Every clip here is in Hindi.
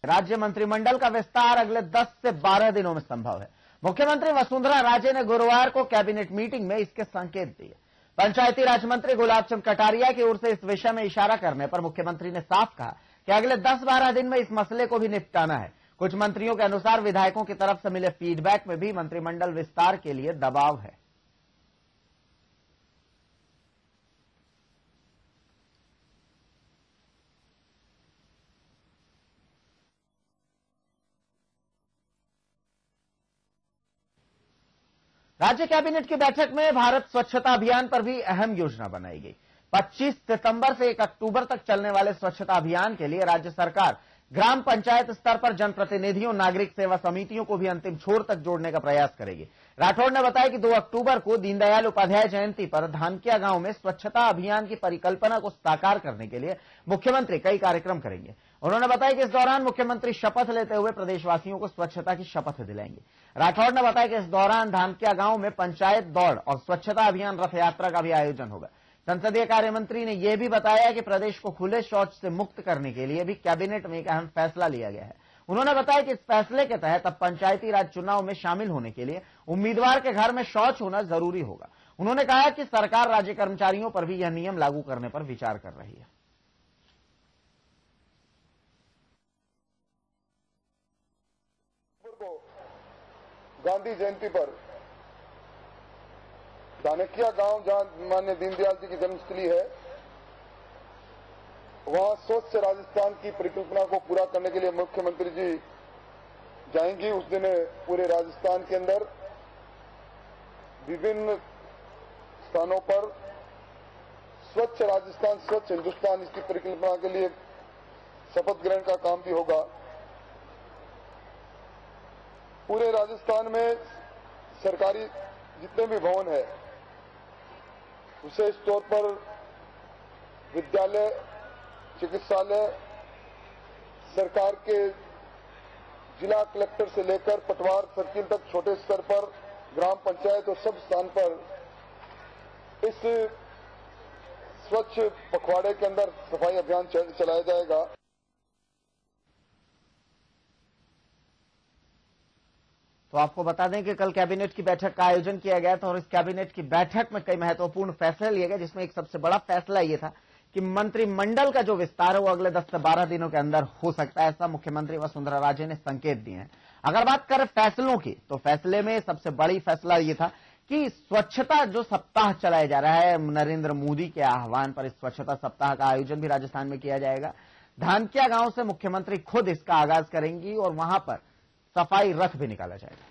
राज्य मंत्रिमंडल का विस्तार अगले 10 से 12 दिनों में संभव है। मुख्यमंत्री वसुंधरा राजे ने गुरुवार को कैबिनेट मीटिंग में इसके संकेत दिए। पंचायती राज मंत्री गुलाब चंद कटारिया की ओर से इस विषय में इशारा करने पर मुख्यमंत्री ने साफ कहा कि अगले 10-12 दिन में इस मसले को भी निपटाना है। कुछ मंत्रियों के अनुसार विधायकों की तरफ से मिले फीडबैक में भी मंत्रिमंडल विस्तार के लिए दबाव है। राज्य कैबिनेट की बैठक में भारत स्वच्छता अभियान पर भी अहम योजना बनाई गई। 25 सितंबर से 1 अक्टूबर तक चलने वाले स्वच्छता अभियान के लिए राज्य सरकार ग्राम पंचायत स्तर पर जनप्रतिनिधियों, नागरिक सेवा समितियों को भी अंतिम छोर तक जोड़ने का प्रयास करेगी। राठौड़ ने बताया कि 2 अक्टूबर को दीनदयाल उपाध्याय जयंती पर धानकिया गांव में स्वच्छता अभियान की परिकल्पना को साकार करने के लिए मुख्यमंत्री कई कार्यक्रम करेंगे। उन्होंने बताया कि इस दौरान मुख्यमंत्री शपथ लेते हुए प्रदेशवासियों को स्वच्छता की शपथ दिलाएंगे। राठौड़ ने बताया कि इस दौरान धानकिया गांव में पंचायत दौड़ और स्वच्छता अभियान रथ यात्रा का भी आयोजन होगा। संसदीय कार्य मंत्री ने यह भी बताया कि प्रदेश को खुले शौच से मुक्त करने के लिए भी कैबिनेट में एक अहम फैसला लिया गया है। उन्होंने बताया कि इस फैसले के तहत अब पंचायती राज चुनाव में शामिल होने के लिए उम्मीदवार के घर में शौच होना जरूरी होगा। उन्होंने कहा कि सरकार राज्य कर्मचारियों पर भी यह नियम लागू करने पर विचार कर रही है। गांधी जयंती पर धानकिया गांव, जहां माननीय दीनदयाल जी की जन्मस्थली है, वहां स्वच्छ राजस्थान की परिकल्पना को पूरा करने के लिए मुख्यमंत्री जी जाएंगी। उस दिन पूरे राजस्थान के अंदर विभिन्न स्थानों पर स्वच्छ राजस्थान, स्वच्छ हिंदुस्तान, इसकी परिकल्पना के लिए शपथ ग्रहण का काम भी होगा। पूरे राजस्थान में सरकारी जितने भी भवन है, विशेष तौर पर विद्यालय, चिकित्सालय, सरकार के जिला कलेक्टर से लेकर पटवार सर्किल तक छोटे स्तर पर ग्राम पंचायत और सब स्थान पर इस स्वच्छ पखवाड़े के अंदर सफाई अभियान चलाया जाएगा। तो आपको बता दें कि कल कैबिनेट की बैठक का आयोजन किया गया था और इस कैबिनेट की बैठक में कई महत्वपूर्ण फैसले लिए गए, जिसमें एक सबसे बड़ा फैसला ये था कि मंत्रिमंडल का जो विस्तार है वो अगले 10 से 12 दिनों के अंदर हो सकता है। ऐसा मुख्यमंत्री वसुंधरा राजे ने संकेत दिए हैं। अगर बात करें फैसलों की, तो फैसले में सबसे बड़ी फैसला ये था कि स्वच्छता जो सप्ताह चलाया जा रहा है, नरेंद्र मोदी के आह्वान पर इस स्वच्छता सप्ताह का आयोजन भी राजस्थान में किया जाएगा। धानकिया गांव से मुख्यमंत्री खुद इसका आगाज करेंगी और वहां पर सफाई रथ भी निकाला जाएगा।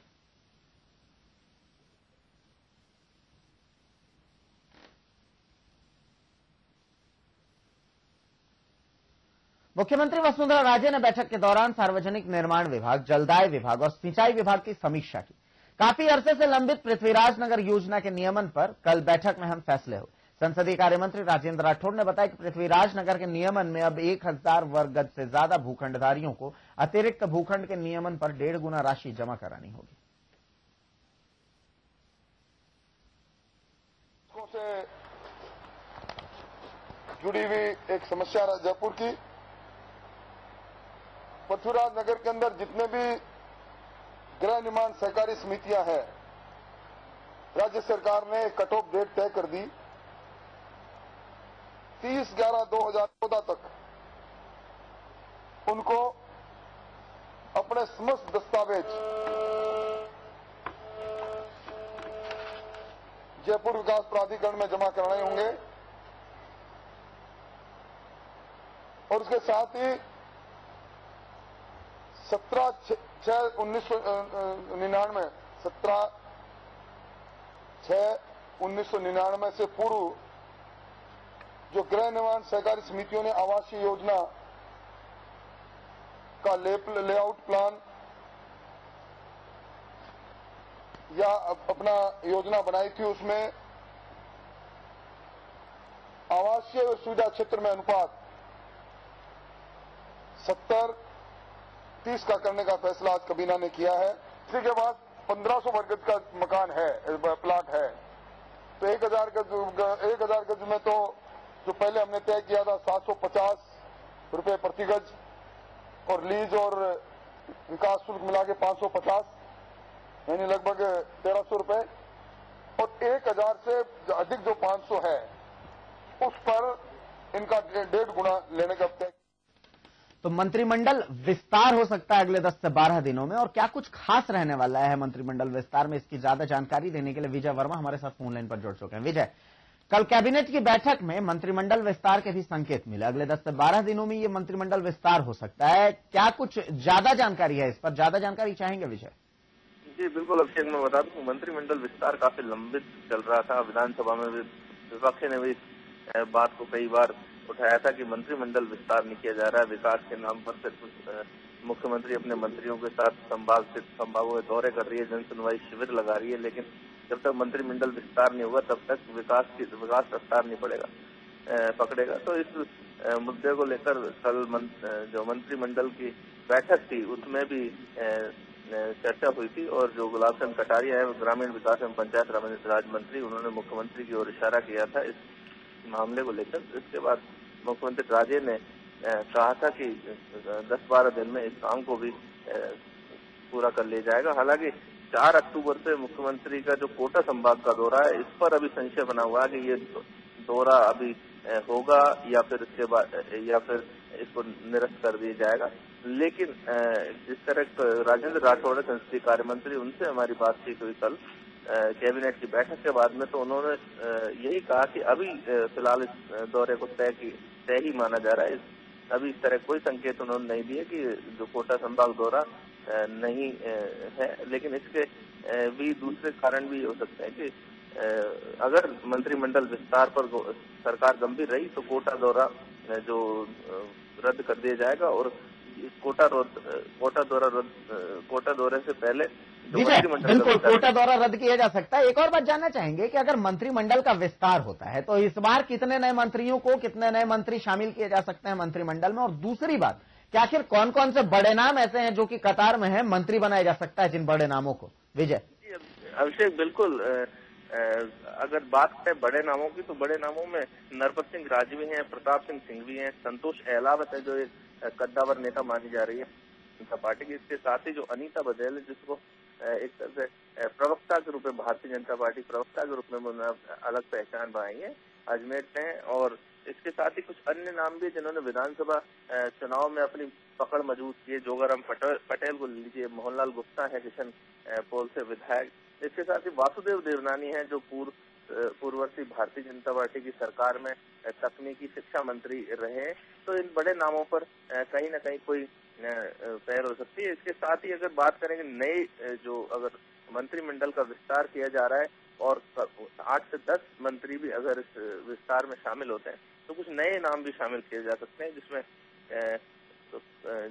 मुख्यमंत्री वसुंधरा राजे ने बैठक के दौरान सार्वजनिक निर्माण विभाग, जलदाय विभाग और सिंचाई विभाग की समीक्षा की। काफी अरसे से लंबित पृथ्वीराज नगर योजना के नियमन पर कल बैठक में अहम फैसले हुए। संसदीय कार्य मंत्री राजेंद्र राठौड़ ने बताया कि पृथ्वीराज नगर के नियमन में अब 1000 वर्ग गज से ज्यादा भूखंडधारियों को अतिरिक्त भूखंड के नियमन पर 1.5 गुना राशि जमा करानी होगी। से जुड़ी हुई एक समस्या जयपुर की, पृथ्वीराज नगर के अंदर जितने भी गृह निर्माण सहकारी समितियां हैं, राज्य सरकार ने कट ऑफ डेट तय कर दी 30/11/2014 तक उनको अपने समस्त दस्तावेज जयपुर विकास प्राधिकरण में जमा कराने होंगे और उसके साथ ही 17/6/1999 से पूर्व जो गृह निर्माण सहकारी समितियों ने आवासीय योजना का लेआउट प्लान या अपना योजना बनाई थी, उसमें आवासीय सुविधा क्षेत्र में अनुपात 70-30 का करने का फैसला आज कैबिनेट ने किया है। इसी के बाद 1500 वर्ग गज का मकान है, प्लाट है, तो 1000 गज में तो जो पहले हमने तय किया था 750 रुपए प्रति गज और लीज और विकास शुल्क मिला के 550 यानी लगभग 1300 रुपए और 1000 से अधिक जो 500 है उस पर इनका 1.5 गुना लेने का तय। तो मंत्रिमंडल विस्तार हो सकता है अगले 10 से 12 दिनों में, और क्या कुछ खास रहने वाला है मंत्रिमंडल विस्तार में, इसकी ज्यादा जानकारी देने के लिए विजय वर्मा हमारे साथ फोन लाइन पर जुड़ चुके हैं। विजय, कल कैबिनेट की बैठक में मंत्रिमंडल विस्तार के भी संकेत मिले, अगले 10 से 12 दिनों में ये मंत्रिमंडल विस्तार हो सकता है, क्या कुछ ज्यादा जानकारी है इस पर? ज्यादा जानकारी चाहेंगे विजय? जी बिल्कुल अभिषेक, मैं बता दूं मंत्रिमंडल विस्तार काफी लंबित चल रहा था। विधानसभा में भी विपक्ष ने भी बात को कई बार उठाया था कि मंत्रिमंडल विस्तार नहीं किया जा रहा है, विकास के नाम पर सिर्फ मुख्यमंत्री अपने मंत्रियों के साथ संभागों में दौरे कर रही है, जन सुनवाई शिविर लगा रही है, लेकिन जब तक मंत्रिमंडल विस्तार नहीं होगा तब तक विकास रफ्तार नहीं पकड़ेगा। तो इस मुद्दे को लेकर कल जो मंत्रिमंडल की बैठक थी उसमें भी चर्चा हुई थी, और जो गुलाब चंद कटारिया है ग्रामीण विकास एवं पंचायत राज मंत्री, उन्होंने मुख्यमंत्री की ओर इशारा किया था इस मामले को लेकर। इसके बाद मुख्यमंत्री राजे ने कहा था कि 10-12 दिन में इस काम को भी पूरा कर लिया जाएगा। हालांकि 4 अक्टूबर से मुख्यमंत्री का जो कोटा संभाग का दौरा है, इस पर अभी संशय बना हुआ है कि ये दौरा अभी होगा या फिर इसके बाद या फिर इसको निरस्त कर दिया जाएगा। लेकिन जिस तरह राजेंद्र राठौड़ है संसदीय कार्य मंत्री, उनसे हमारी बातचीत हुई कल कैबिनेट की बैठक के बाद में, तो उन्होंने यही कहा कि अभी फिलहाल इस दौरे को तय ही माना जा रहा है। अभी इस तरह कोई संकेत उन्होंने नहीं दिए कि जो कोटा संभाग दौरा नहीं है, लेकिन इसके भी दूसरे कारण भी हो सकते हैं कि अगर मंत्रिमंडल विस्तार पर सरकार गंभीर रही तो कोटा दौरा जो रद्द कर दिया जाएगा, और कोटा दौरे से पहले बिल्कुल कोटा दौरा रद्द किया जा सकता है। एक और बात जानना चाहेंगे कि अगर मंत्रिमंडल का विस्तार होता है तो इस बार कितने नए मंत्रियों को, कितने नए मंत्री शामिल किए जा सकते हैं मंत्रिमंडल में, और दूसरी बात कि आखिर कौन कौन से बड़े नाम ऐसे हैं जो कि कतार में है, मंत्री बनाया जा सकता है जिन बड़े नामों को? विजय अभिषेक, बिल्कुल अगर बात करें बड़े नामों की तो बड़े नामों में नरपत सिंह राज भी हैं, प्रताप सिंह सिंघवी हैं, संतोष अहलावत है जो एक कद्दावर नेता मानी जा रही है जनता पार्टी की। इसके साथ ही जो अनीता बघेल है जिसको एक तरह से प्रवक्ता के रूप में भारतीय जनता पार्टी प्रवक्ता के रूप में अलग पहचान बनाई है, अजमेर से हैं। और इसके साथ ही कुछ अन्य नाम भी जिन्होंने विधानसभा चुनाव में अपनी पकड़ मजबूत की है। जोगाराम पटेल को लीजिए, मोहनलाल गुप्ता है किशन पोल से विधायक। इसके साथ ही वासुदेव देवनानी है जो पूर्ववर्ती भारतीय जनता पार्टी की सरकार में तकनीकी शिक्षा मंत्री रहे। तो इन बड़े नामों पर कहीं न कहीं कोई पहल हो सकती है। इसके साथ ही अगर बात करेंगे नए जो अगर मंत्रिमंडल का विस्तार किया जा रहा है और 8 से 10 मंत्री भी अगर इस विस्तार में शामिल होते हैं तो कुछ नए नाम भी शामिल किए जा सकते हैं, जिसमें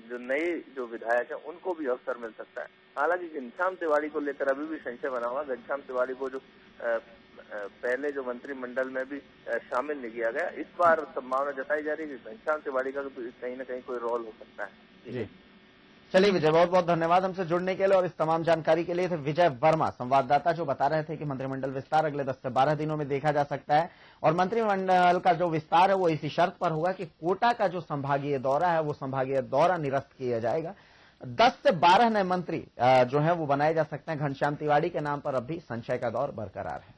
जो नए जो विधायक हैं उनको भी अवसर मिल सकता है। हालांकि घनश्याम तिवारी को लेकर अभी भी संशय बना हुआ। घनश्याम तिवारी को जो पहले जो मंत्रिमंडल में भी शामिल नहीं किया गया, इस बार संभावना जताई जा रही है कि घनश्याम तिवारी का कहीं न कहीं कोई रोल हो सकता है। जी चलिए विजय, बहुत बहुत धन्यवाद हमसे जुड़ने के लिए और इस तमाम जानकारी के लिए। थे विजय वर्मा, संवाददाता, जो बता रहे थे कि मंत्रिमंडल विस्तार अगले 10 से 12 दिनों में देखा जा सकता है, और मंत्रिमंडल का जो विस्तार है वो इसी शर्त पर होगा कि कोटा का जो संभागीय दौरा है वो संभागीय दौरा निरस्त किया जाएगा। 10 से 12 नए मंत्री जो है वो बनाए जा सकते हैं। घनश्याम तिवारी के नाम पर अब भी संशय का दौर बरकरार है।